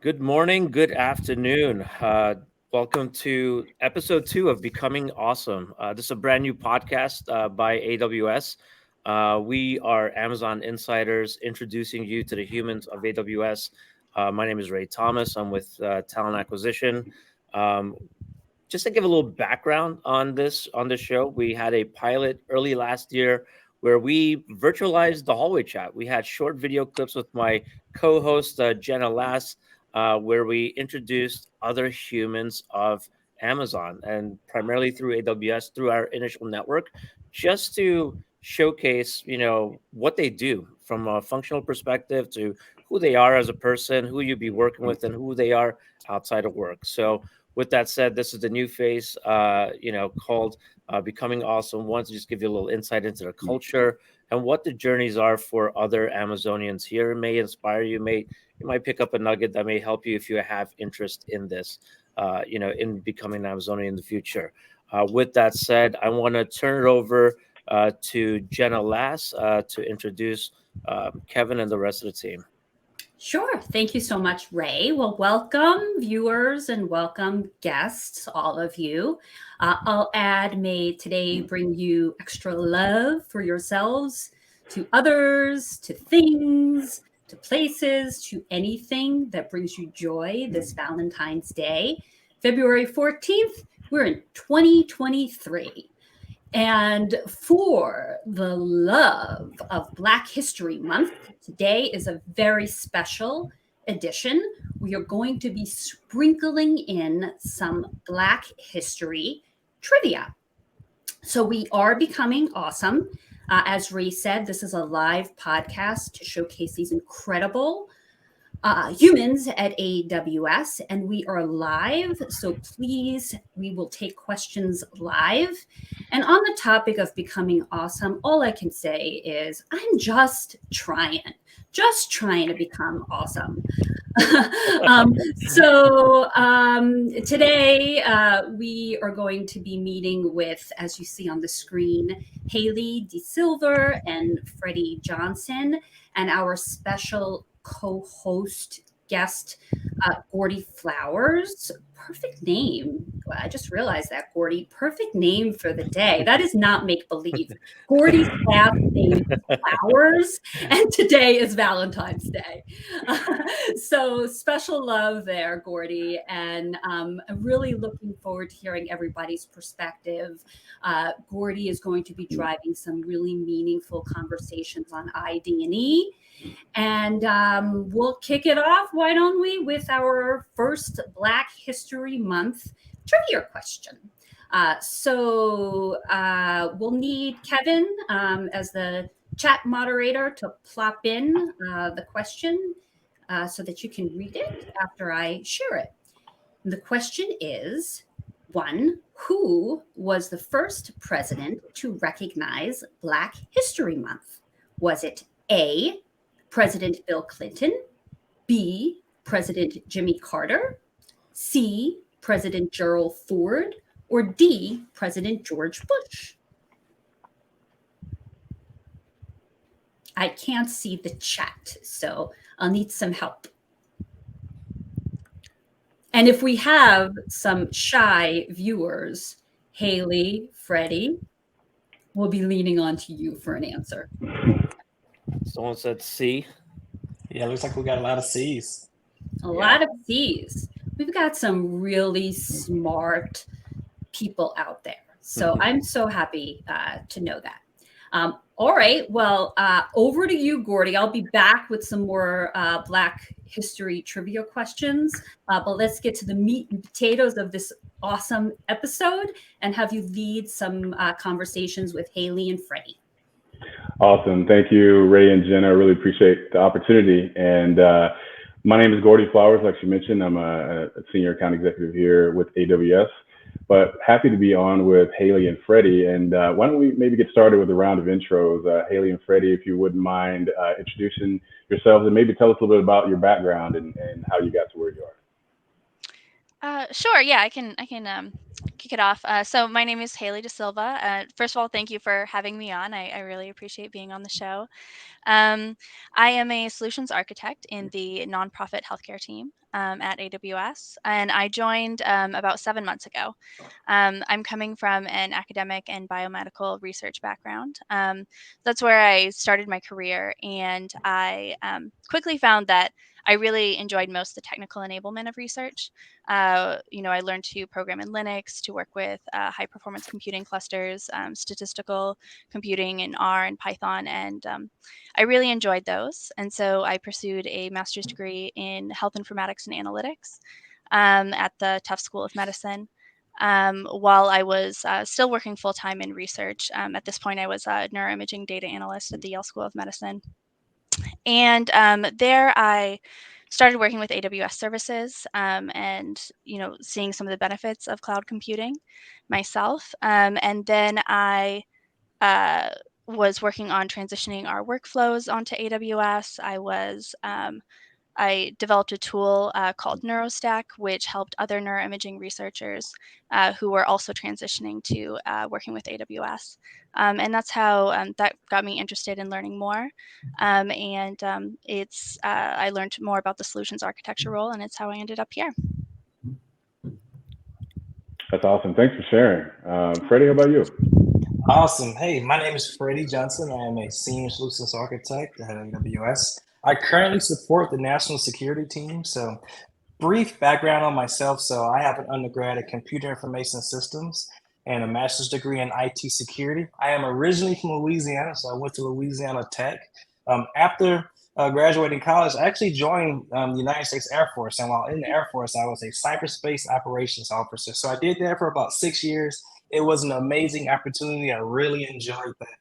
Good morning, good afternoon. Welcome to episode 2 of Becoming Awesome. This is a brand new podcast by AWS. We are Amazon insiders introducing you to the humans of AWS. My name is Ray Thomas. I'm with Talent Acquisition. Um, just to give a little background on this show, we had a pilot early last year where we virtualized the hallway chat. We had short video clips with my co-host Jenna Lass, where we introduced other humans of Amazon and primarily through AWS through our initial network, just to showcase what they do from a functional perspective to who they are as a person, who you'd be working with, and who they are outside of work. So with that said, this is the new phase, called Becoming Awesome. Want to just give you a little insight into the culture and what the journeys are for other Amazonians here. It may inspire you. You might pick up a nugget that may help you if you have interest in this, in becoming an Amazonian in the future. With that said, I want to turn it over to Jenna Lass to introduce Kevin and the rest of the team. Sure. Thank you so much, Ray. Well, welcome, viewers, and welcome, guests, all of you. I'll add, may today bring you extra love for yourselves, to others, to things, to places, to anything that brings you joy this Valentine's Day. February 14th, we're in 2023. And for the love of Black History Month, today is a very special edition. We are going to be sprinkling in some Black history trivia. So we are becoming awesome. As Ray said, this is a live podcast to showcase these incredible humans at AWS, and we are live. So please, we will take questions live. And on the topic of becoming awesome, all I can say is I'm just trying to become awesome. Today we are going to be meeting with, as you see on the screen, Hailey DeSilver and Freddie Johnson, and our special co-host guest, Gordie Flowers. Perfect name. I just realized that, Gordie. Perfect name for the day. That is not make-believe. Gordie's last name is Flowers, and today is Valentine's Day. So special love there, Gordie, and I'm really looking forward to hearing everybody's perspective. Gordie is going to be driving some really meaningful conversations on ID&E. And we'll kick it off, why don't we, with our first Black History Month trivia question. We'll need Kevin as the chat moderator to plop in the question so that you can read it after I share it. The question is, 1, who was the first president to recognize Black History Month? Was it A, President Bill Clinton, B, President Jimmy Carter, C, President Gerald Ford, or D, President George Bush? I can't see the chat, so I'll need some help. And if we have some shy viewers, Hailey, Freddie, we'll be leaning on to you for an answer. Someone said C. Yeah, looks like we got a lot of C's. A lot of C's. We've got some really smart people out there. So I'm so happy to know that. All right. Well, over to you, Gordie. I'll be back with some more Black history trivia questions. But let's get to the meat and potatoes of this awesome episode and have you lead some conversations with Hailey and Freddie. Awesome. Thank you, Ray and Jenna. I really appreciate the opportunity. And my name is Gordie Flowers. Like you mentioned, I'm a senior account executive here with AWS, but happy to be on with Hailey and Freddie. And why don't we maybe get started with a round of intros. Hailey and Freddie, if you wouldn't mind introducing yourselves and maybe tell us a little bit about your background and how you got to where you are. Sure. Yeah, I can kick it off. So my name is Hailey De Silva. First of all, thank you for having me on. I really appreciate being on the show. Um, I am a solutions architect in the nonprofit healthcare team at AWS, and I joined about 7 months ago. I'm coming from an academic and biomedical research background. That's where I started my career, and I quickly found that I really enjoyed most the technical enablement of research. I learned to program in Linux, to work with high performance computing clusters, statistical computing in R and Python, and I really enjoyed those. And so I pursued a master's degree in health informatics and analytics at the Tufts School of Medicine. While I was still working full time in research. At this point, I was a neuroimaging data analyst at the Yale School of Medicine. And there I started working with AWS services and seeing some of the benefits of cloud computing myself. And then I uh, was working on transitioning our workflows onto AWS. I developed a tool called NeuroStack, which helped other neuroimaging researchers who were also transitioning to working with AWS. And that's how that got me interested in learning more. I learned more about the solutions architecture role, and it's how I ended up here. That's awesome. Thanks for sharing. Freddie, how about you? Awesome. Hey, my name is Freddie Johnson. I am a senior solutions architect at AWS. I currently support the national security team. So, brief background on myself. So, I have an undergrad in computer information systems and a master's degree in IT security. I am originally from Louisiana, so I went to Louisiana Tech. After graduating college, I actually joined the United States Air Force. And while in the Air Force, I was a cyberspace operations officer. So, I did that for about 6 years. It was an amazing opportunity. I really enjoyed that.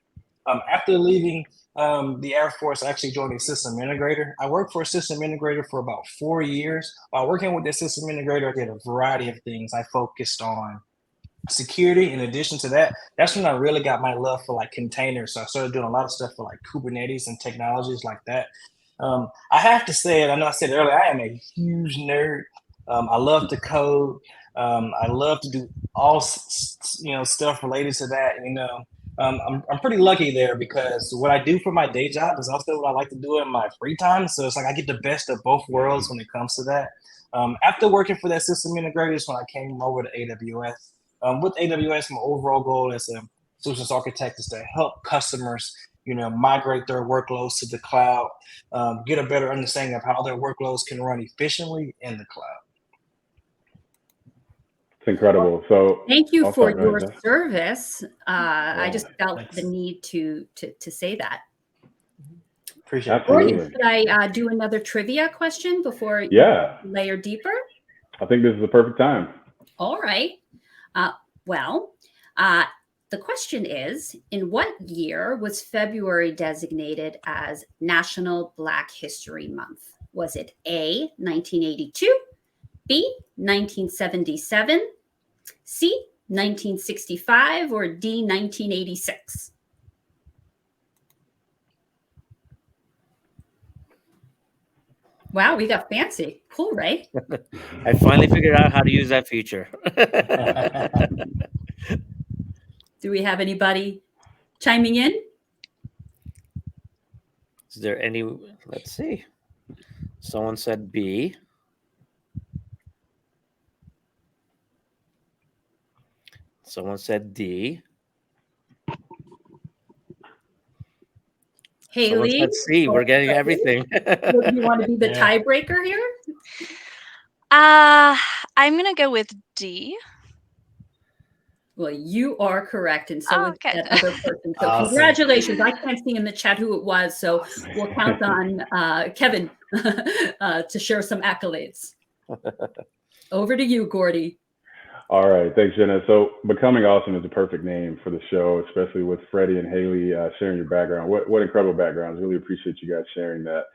After leaving the Air Force, I actually joined a system integrator. I worked for a system integrator for about 4 years. While working with the system integrator, I did a variety of things. I focused on security. In addition to that, that's when I really got my love for like containers. So I started doing a lot of stuff for like Kubernetes and technologies like that. I have to say it. I know I said it earlier. I am a huge nerd. I love to code. I love to do all stuff related to that. I'm pretty lucky there because what I do for my day job is also what I like to do in my free time. So it's like I get the best of both worlds when it comes to that. After working for that system integrators, when I came over to AWS, with AWS, my overall goal as a solutions architect is to help customers, migrate their workloads to the cloud, get a better understanding of how their workloads can run efficiently in the cloud. It's incredible. So Thank you for go your ahead, Jess. service. I just felt Thanks. the need to say that. Appreciate it. Gordie, Absolutely. should I do another trivia question before you Yeah, layer deeper? I think this is the perfect time. All right. The question is, in what year was February designated as National Black History Month? Was it A, 1982, B, 1977, C, 1965, or D, 1986? Wow, we got fancy. Cool, right? I finally figured out how to use that feature. Do we have anybody chiming in? Is there any? Let's see. Someone said B. Someone said D. Someone Haley? said C. We're getting everything. Do you want to be the Yeah. tiebreaker here? I'm going to go with D. Well, you are correct, and so Oh, was good. that other person. So Awesome. congratulations. I can't see in the chat who it was, so we'll count on Kevin to share some accolades. Over to you, Gordie. All right, thanks, Jenna. So, Becoming Awesome is a perfect name for the show, especially with Freddie and Hailey sharing your background. What incredible backgrounds. Really appreciate you guys sharing that.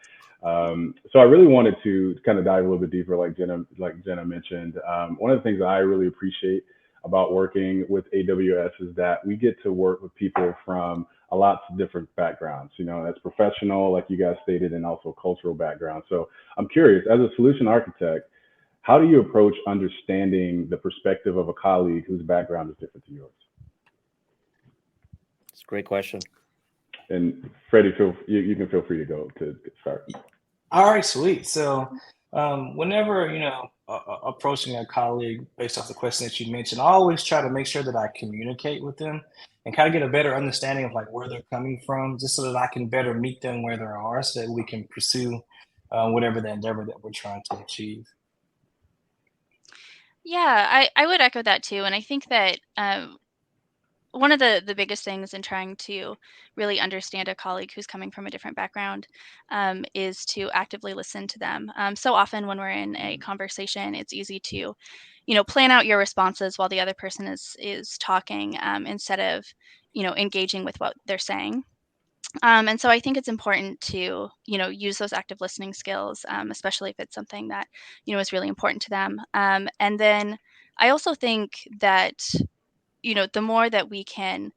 So, I really wanted to kind of dive a little bit deeper, like Jenna mentioned. One of the things that I really appreciate about working with AWS is that we get to work with people from a lot of different backgrounds. That's professional, like you guys stated, and also cultural background. So, I'm curious, as a solution architect, how do you approach understanding the perspective of a colleague whose background is different to yours? It's a great question. And Freddie, you can feel free to go to start. All right, sweet. So, whenever approaching a colleague based off the question that you mentioned, I always try to make sure that I communicate with them and kind of get a better understanding of like where they're coming from, just so that I can better meet them where they are, so that we can pursue whatever the endeavor that we're trying to achieve. Yeah, I would echo that too. And I think that one of the biggest things in trying to really understand a colleague who's coming from a different background is to actively listen to them. So often when we're in a conversation, it's easy to, plan out your responses while the other person is talking instead of, engaging with what they're saying. And so I think it's important to, use those active listening skills, especially if it's something that, is really important to them. And then I also think that, the more that we can,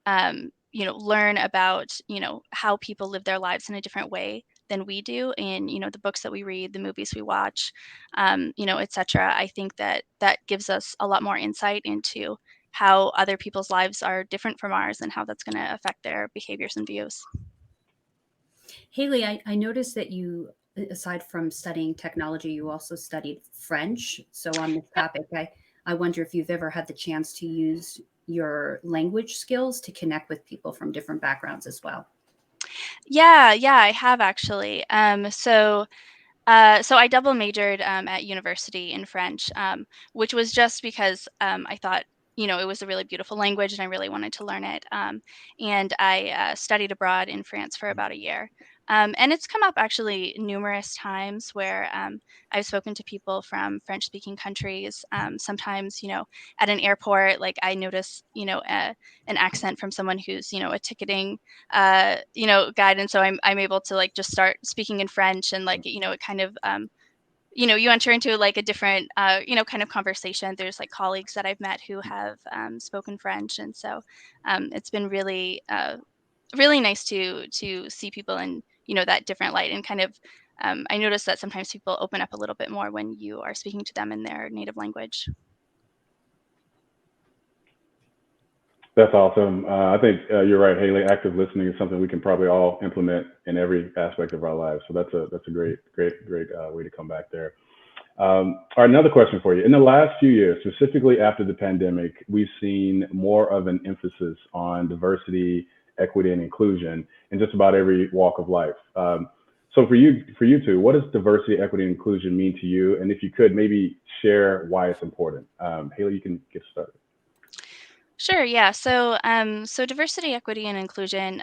learn about, how people live their lives in a different way than we do in, the books that we read, the movies we watch, et cetera. I think that that gives us a lot more insight into how other people's lives are different from ours and how that's going to affect their behaviors and views. Hailey, I noticed that you, aside from studying technology, you also studied French. So on this topic, I wonder if you've ever had the chance to use your language skills to connect with people from different backgrounds as well. Yeah, I have actually. So I double majored at university in French, which was just because I thought, it was a really beautiful language and I really wanted to learn it. And I studied abroad in France for about a year. And it's come up actually numerous times where I've spoken to people from French speaking countries. Sometimes, at an airport, like I notice, an accent from someone who's, a ticketing, guide. And so I'm able to like just start speaking in French and like, it kind of, you enter into like a different, kind of conversation. There's like colleagues that I've met who have spoken French. And so it's been really, really nice to see people in, that different light and kind of, I notice that sometimes people open up a little bit more when you are speaking to them in their native language. That's awesome. I think you're right, Hailey. Active listening is something we can probably all implement in every aspect of our lives. So that's a great way to come back there. All right, another question for you. In the last few years, specifically after the pandemic, we've seen more of an emphasis on diversity, equity, and inclusion in just about every walk of life. So for you two, what does diversity, equity, and inclusion mean to you? And if you could maybe share why it's important. Hailey, you can get started. Sure. Yeah. So, so diversity, equity, and inclusion,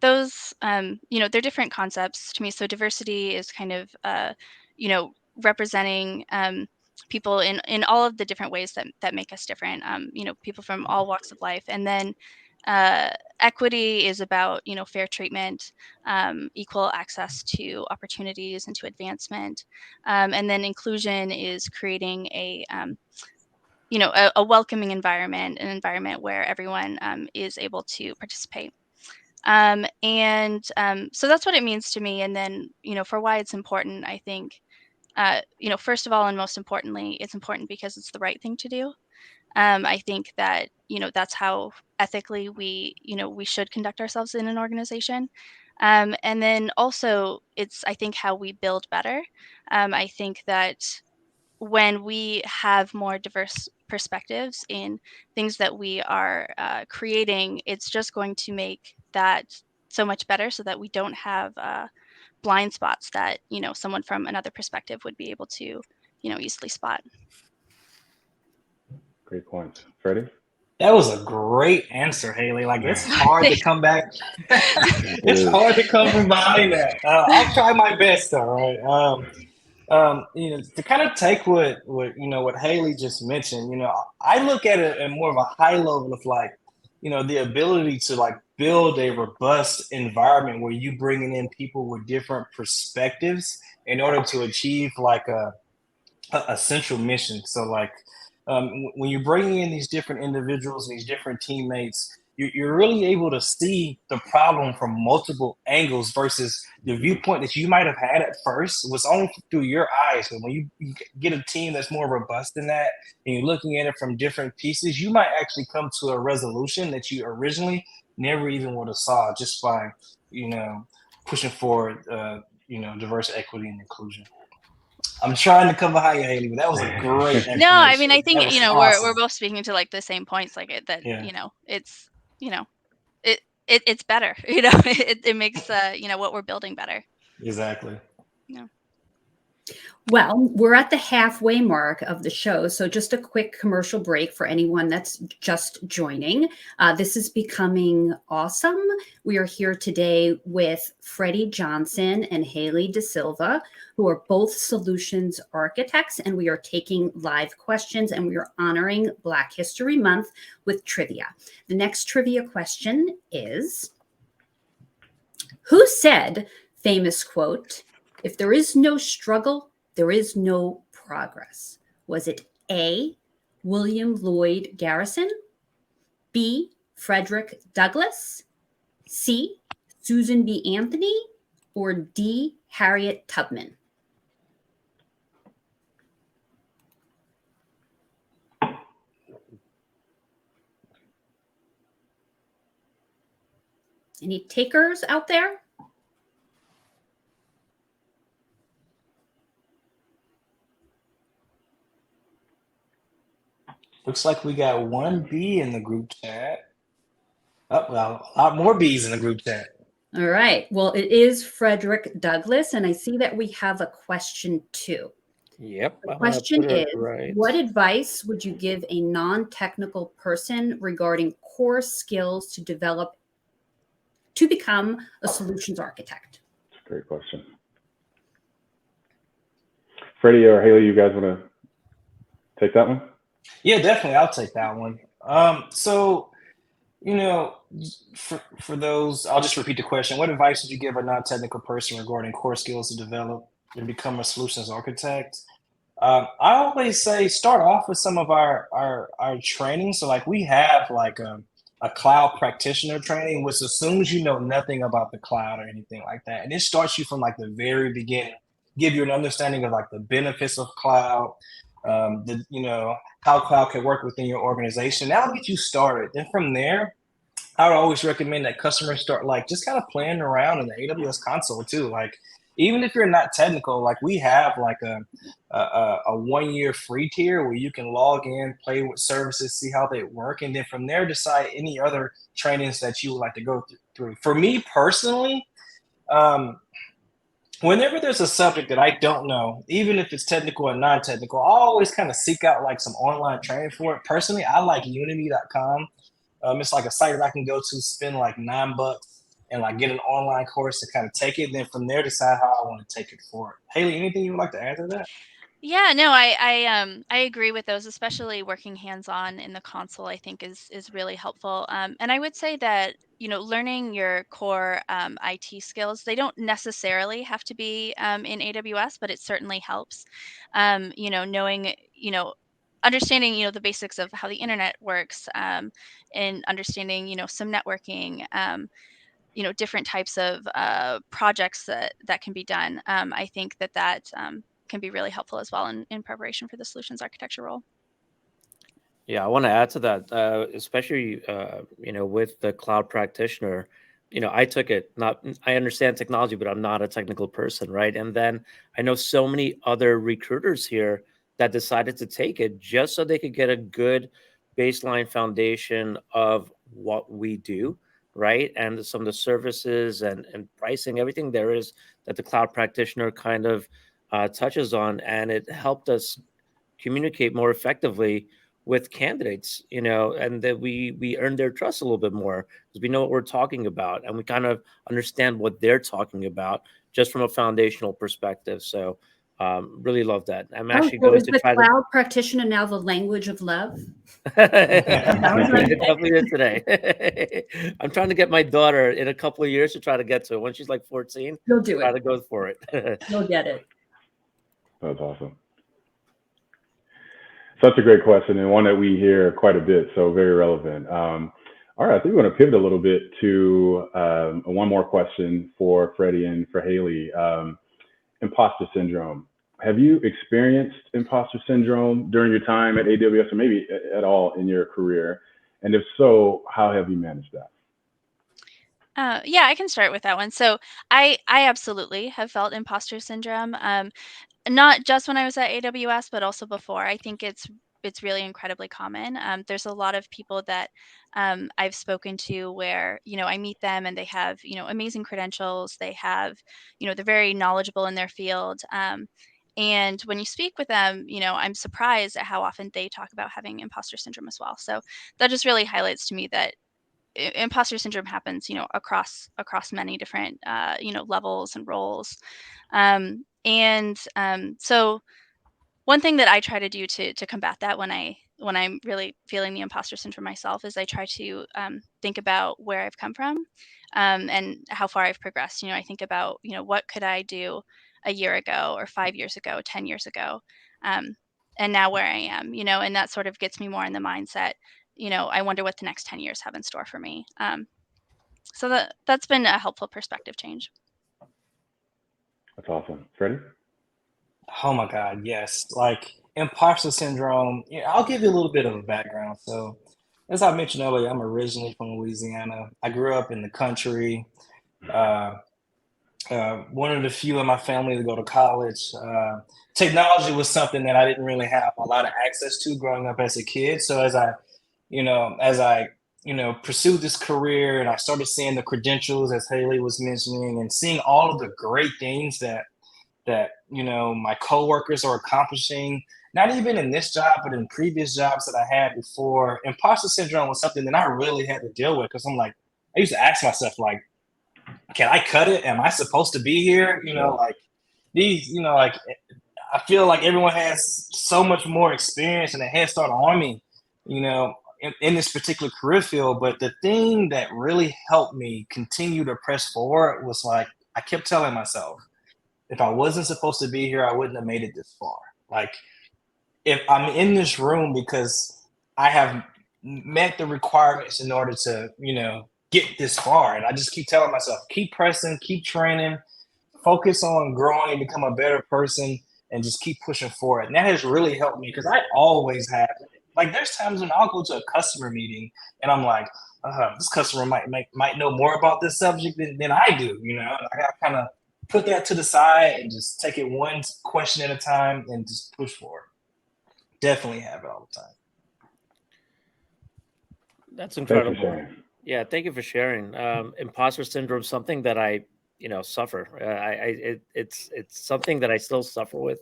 those, they're different concepts to me. So diversity is kind of, representing people in all of the different ways that make us different. People from all walks of life. And then equity is about, fair treatment, equal access to opportunities and to advancement. And then inclusion is creating a welcoming environment, an environment where everyone is able to participate. So that's what it means to me. And then, for why it's important, I think, first of all, and most importantly, it's important because it's the right thing to do. I think that, that's how ethically we should conduct ourselves in an organization. And then also it's, I think, how we build better. I think that when we have more diverse perspectives in things that we are creating, it's just going to make that so much better so that we don't have blind spots that, someone from another perspective would be able to, easily spot. Great points. Freddie? That was a great answer, Hailey. Like, it's hard to come back. It's hard to come from behind that. I'll try my best, though, right? To kind of take what Hailey just mentioned, I look at it at more of a high level of like, the ability to like build a robust environment where you bringing in people with different perspectives in order to achieve like a central mission. So like when you're bringing in these different individuals, these different teammates, you're really able to see the problem from multiple angles versus the viewpoint that you might have had at first was only through your eyes. But when you get a team that's more robust than that, and you're looking at it from different pieces, you might actually come to a resolution that you originally never even would have saw just by, pushing forward, diverse equity and inclusion. I'm trying to come behind you, Hailey, but that was a great explanation. No, I mean, I think, That was we're awesome. both speaking to like the same points, like it, that, Yeah. it's, it's better, it makes, what we're building better. Exactly. Yeah. Well, we're at the halfway mark of the show, so just a quick commercial break for anyone that's just joining. This is Becoming Awesome. We are here today with Freddie Johnson and Hailey De Silva, who are both solutions architects, and we are taking live questions, and we are honoring Black History Month with trivia. The next trivia question is, who said, famous quote, "If there is no struggle, there is no progress"? Was it A, William Lloyd Garrison, B, Frederick Douglass, C, Susan B. Anthony, or D, Harriet Tubman? Any takers out there? Looks like we got one B in the group chat. Oh, well, a lot more B's in the group chat. All right. Well, it is Frederick Douglass, and I see that we have a question too. Yep. The question is, what advice would you give a non-technical person regarding core skills to develop to become a solutions architect? That's a great question. Freddie or Hailey, you guys want to take that one? Yeah, definitely. I'll take that one. So, for those, I'll just repeat the question. What advice would you give a non-technical person regarding core skills to develop and become a solutions architect? I always say start off with some of our training. So like we have like a cloud practitioner training, which assumes you know nothing about the cloud or anything like that. And it starts you from like the very beginning, give you an understanding of like the benefits of cloud, how cloud can work within your organization. That'll get you started. Then from there, I would always recommend that customers start like just kind of playing around in the AWS console too. Like even if you're not technical, like we have like a 1 year free tier where you can log in, play with services, see how they work, and then from there decide any other trainings that you would like to go through. For me personally, whenever there's a subject that I don't know, even if it's technical or non-technical, I always kind of seek out like some online training for it. Personally, I like udemy.com. It's like a site that I can go to, spend like $9 and like get an online course to kind of take it. Then from there, decide how I want to take it forward. Hailey, anything you would like to add to that? Yeah, no, I agree with those, especially working hands-on in the console, I think is really helpful. And I would say that, learning your core IT skills, they don't necessarily have to be in AWS, but it certainly helps. Knowing, understanding, the basics of how the internet works, and understanding, some networking, different types of projects that can be done. I think that can be really helpful as well in preparation for the solutions architecture role. Yeah, I want to add to that, especially with the cloud practitioner. I took it. I understand technology, but I'm not a technical person, right? And then I know so many other recruiters here that decided to take it just so they could get a good baseline foundation of what we do, right? And some of the services and pricing, everything there is that the cloud practitioner kind of touches on, and it helped us communicate more effectively with candidates, and that we earn their trust a little bit more because we know what we're talking about and we kind of understand what they're talking about just from a foundational perspective. So really love that. I'm actually going is to the try cloud practitioner now the language of love? it definitely is today. I'm trying to get my daughter in a couple of years to try to get to it. When she's like 14, you'll do try it. to go for it. You'll get it. That's awesome. Such a great question, and one that we hear quite a bit, so very relevant. All right, I think we're going to pivot a little bit to one more question for Freddie and for Hailey. Imposter syndrome. Have you experienced imposter syndrome during your time at AWS or maybe at all in your career? And if so, how have you managed that? Yeah, I can start with that one. So I absolutely have felt imposter syndrome. Not just when I was at AWS, but also before. I think it's really incredibly common. There's a lot of people that I've spoken to where I meet them and they have amazing credentials. They have they're very knowledgeable in their field. And when you speak with them, I'm surprised at how often they talk about having imposter syndrome as well. So that just really highlights to me that imposter syndrome happens, across many different, levels and roles. So one thing that I try to do to combat that when I'm really feeling the imposter syndrome myself is I try to think about where I've come from, and how far I've progressed. I think about what could I do a year ago or 5 years ago, 10 years ago, um, and now where I am. And that sort of gets me more in the mindset. I wonder what the next 10 years have in store for me. So that's been a helpful perspective change. That's awesome. Freddie? Oh my God, yes. Like imposter syndrome. Yeah, I'll give you a little bit of a background. So, as I mentioned earlier, I'm originally from Louisiana. I grew up in the country. Uh, one of the few in my family to go to college. Technology was something that I didn't really have a lot of access to growing up as a kid. So as I pursued this career and I started seeing the credentials, as Hailey was mentioning, and seeing all of the great things that my coworkers are accomplishing, not even in this job, but in previous jobs that I had before. Imposter syndrome was something that I really had to deal with because I used to ask myself, like, can I cut it? Am I supposed to be here? Like these, like I feel like everyone has so much more experience and a head start on me, in this particular career field. But the thing that really helped me continue to press forward was like, I kept telling myself, if I wasn't supposed to be here, I wouldn't have made it this far. Like, if I'm in this room because I have met the requirements in order to, get this far. And I just keep telling myself, keep pressing, keep training, focus on growing and become a better person, and just keep pushing forward. And that has really helped me because I always have, like, there's times when I'll go to a customer meeting and I'm like, this customer might know more about this subject than I do. I got to kind of put that to the side and just take it one question at a time and just push forward. Definitely have it all the time. That's Thank you, incredible. Shane. Yeah, thank you for sharing. Imposter syndrome, something that I, suffer. It's something that I still suffer with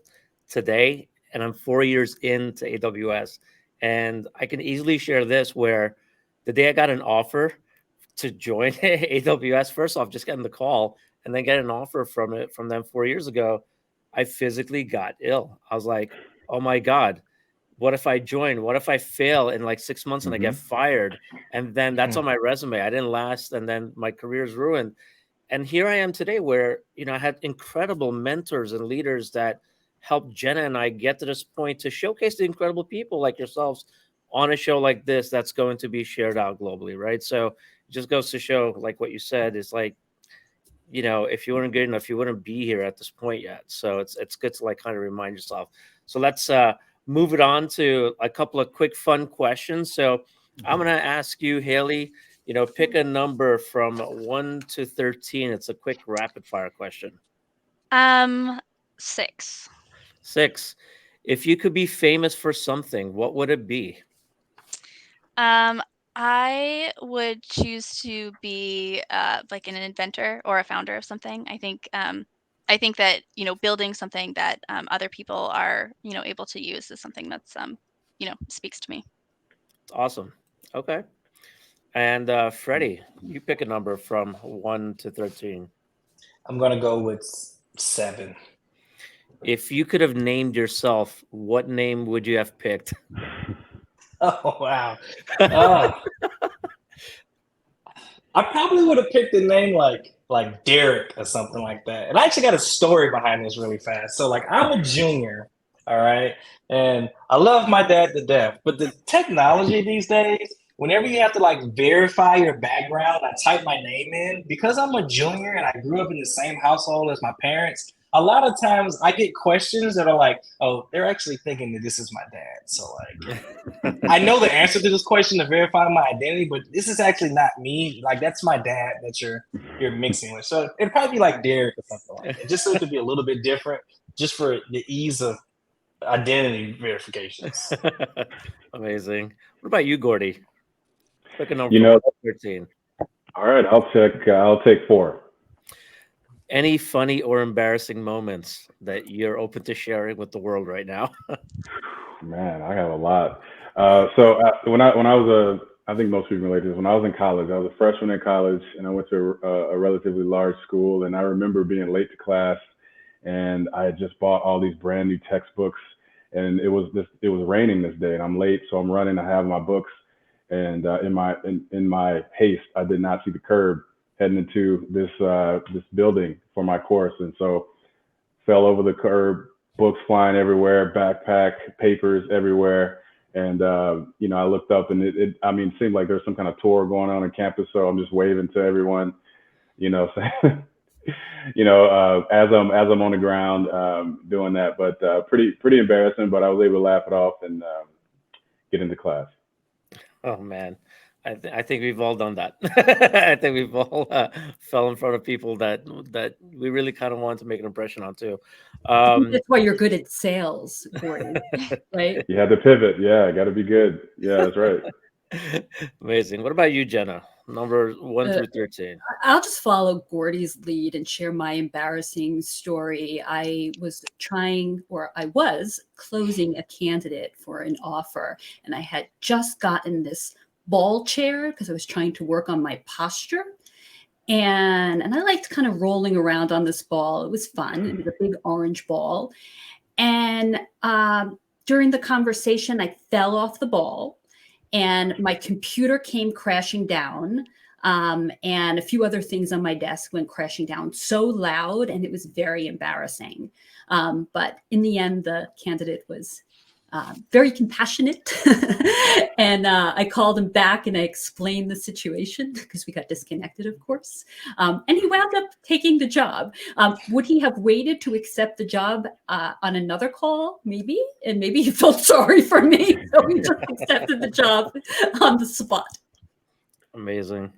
today, and I'm 4 years into AWS, and I can easily share this. Where the day I got an offer to join AWS, first off, just getting the call and then get an offer from them 4 years ago, I physically got ill. I was like, oh my God, what if I join? What if I fail in like 6 months and I get fired? And then that's on my resume. I didn't last, and then my career is ruined. And here I am today where, I had incredible mentors and leaders that helped Jenna and I get to this point to showcase the incredible people like yourselves on a show like this that's going to be shared out globally, right? So it just goes to show, like what you said, is like, if you weren't good enough, you wouldn't be here at this point yet. So it's good to like kind of remind yourself. So let's move it on to a couple of quick fun questions. So I'm going to ask you, Hailey, pick a number from 1 to 13. It's a quick rapid fire question. 6. 6. If you could be famous for something, what would it be? I would choose to be like an inventor or a founder of something. I think that building something that other people are able to use is something that's speaks to me. It's awesome. Okay. And Freddie, you pick a number from 1 to 13. I'm going to go with 7. If you could have named yourself, what name would you have picked? Oh, wow. I probably would have picked a name like Derek or something like that. And I actually got a story behind this really fast. So, like, I'm a junior, all right? And I love my dad to death. But the technology these days, whenever you have to like verify your background, I type my name in because I'm a junior and I grew up in the same household as my parents. A lot of times I get questions that are like, oh, they're actually thinking that this is my dad. So like, I know the answer to this question to verify my identity, but this is actually not me. Like that's my dad that you're mixing with. So it'd probably be like Derek or something like that, just so it could be a little bit different, just for the ease of identity verifications. Amazing. What about you, Gordie? Pick a number You know, 13. all right, I'll take 4. Any funny or embarrassing moments that you're open to sharing with the world right now? Man, I have a lot. When I was I think most people relate to this. When I was in college, I was a freshman in college, and I went to a relatively large school. And I remember being late to class, and I had just bought all these brand new textbooks, and it was raining this day, and I'm late, so I'm running to have my books, and in my haste, I did not see the curb heading into this building for my course, and so fell over the curb, books flying everywhere, backpack, papers everywhere. And, I looked up and it seemed like there's some kind of tour going on campus. So I'm just waving to everyone, saying, as I'm on the ground, doing that, but, pretty embarrassing, but I was able to laugh it off and, get into class. Oh man, I think we've all done that. I think we've all fell in front of people that we really kind of wanted to make an impression on too. I think that's why you're good at sales, Gordie, right? You had to pivot. Yeah, got to be good. Yeah, that's right. Amazing. What about you, Jenna? Number 1 through 13. I'll just follow Gordie's lead and share my embarrassing story. I was closing a candidate for an offer, and I had just gotten this ball chair because I was trying to work on my posture. And I liked kind of rolling around on this ball. It was fun. It was a big orange ball. And during the conversation, I fell off the ball and my computer came crashing down. And a few other things on my desk went crashing down so loud, and it was very embarrassing. But in the end, the candidate was very compassionate. And I called him back and I explained the situation because we got disconnected, of course. And he wound up taking the job. Would he have waited to accept the job on another call? Maybe. And maybe he felt sorry for me. So he just accepted the job on the spot. Amazing.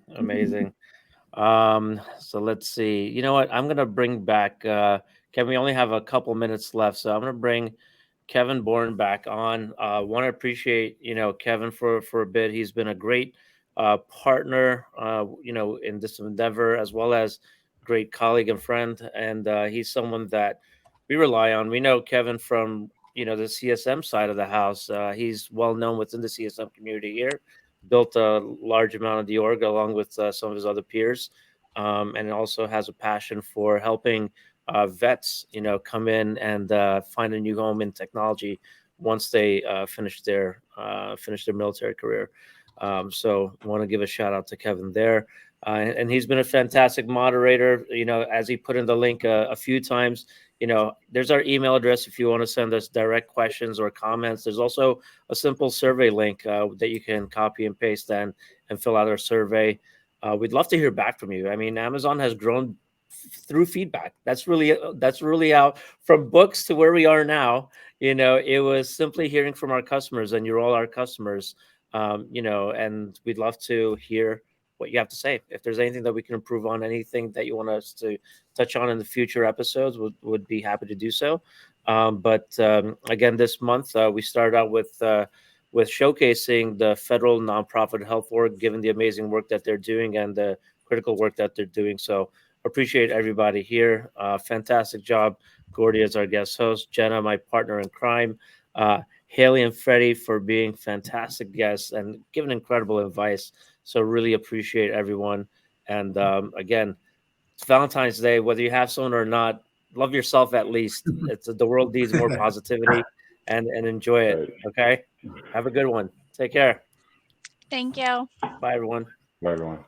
So let's see. You know what? I'm going to bring back, Kevin, we only have a couple minutes left. So I'm going to bring Kevin Bourne back on. Want to appreciate, Kevin for a bit. He's been a great partner, in this endeavor, as well as great colleague and friend. And he's someone that we rely on. We know Kevin from, the CSM side of the house. He's well known within the CSM community here, built a large amount of the org along with some of his other peers. And also has a passion for helping vets, come in and find a new home in technology once they finish their military career. So I want to give a shout out to Kevin there. And he's been a fantastic moderator, as he put in the link a few times. There's our email address if you want to send us direct questions or comments. There's also a simple survey link that you can copy and paste and fill out our survey. We'd love to hear back from you. I mean, Amazon has grown through feedback. That's really how, from books to where we are now. It was simply hearing from our customers, and you're all our customers. And we'd love to hear what you have to say. If there's anything that we can improve on, anything that you want us to touch on in the future episodes, would be happy to do so. But again, this month we started out with showcasing the federal nonprofit health org, given the amazing work that they're doing and the critical work that they're doing. So appreciate everybody here. Fantastic job, Gordie, as our guest host, Jenna, my partner in crime, Hailey and Freddie for being fantastic guests and giving incredible advice. So really appreciate everyone. And again, it's Valentine's Day. Whether you have someone or not, love yourself at least. The world needs more positivity and enjoy it. Okay? Have a good one. Take care. Thank you. Bye, everyone. Bye, everyone.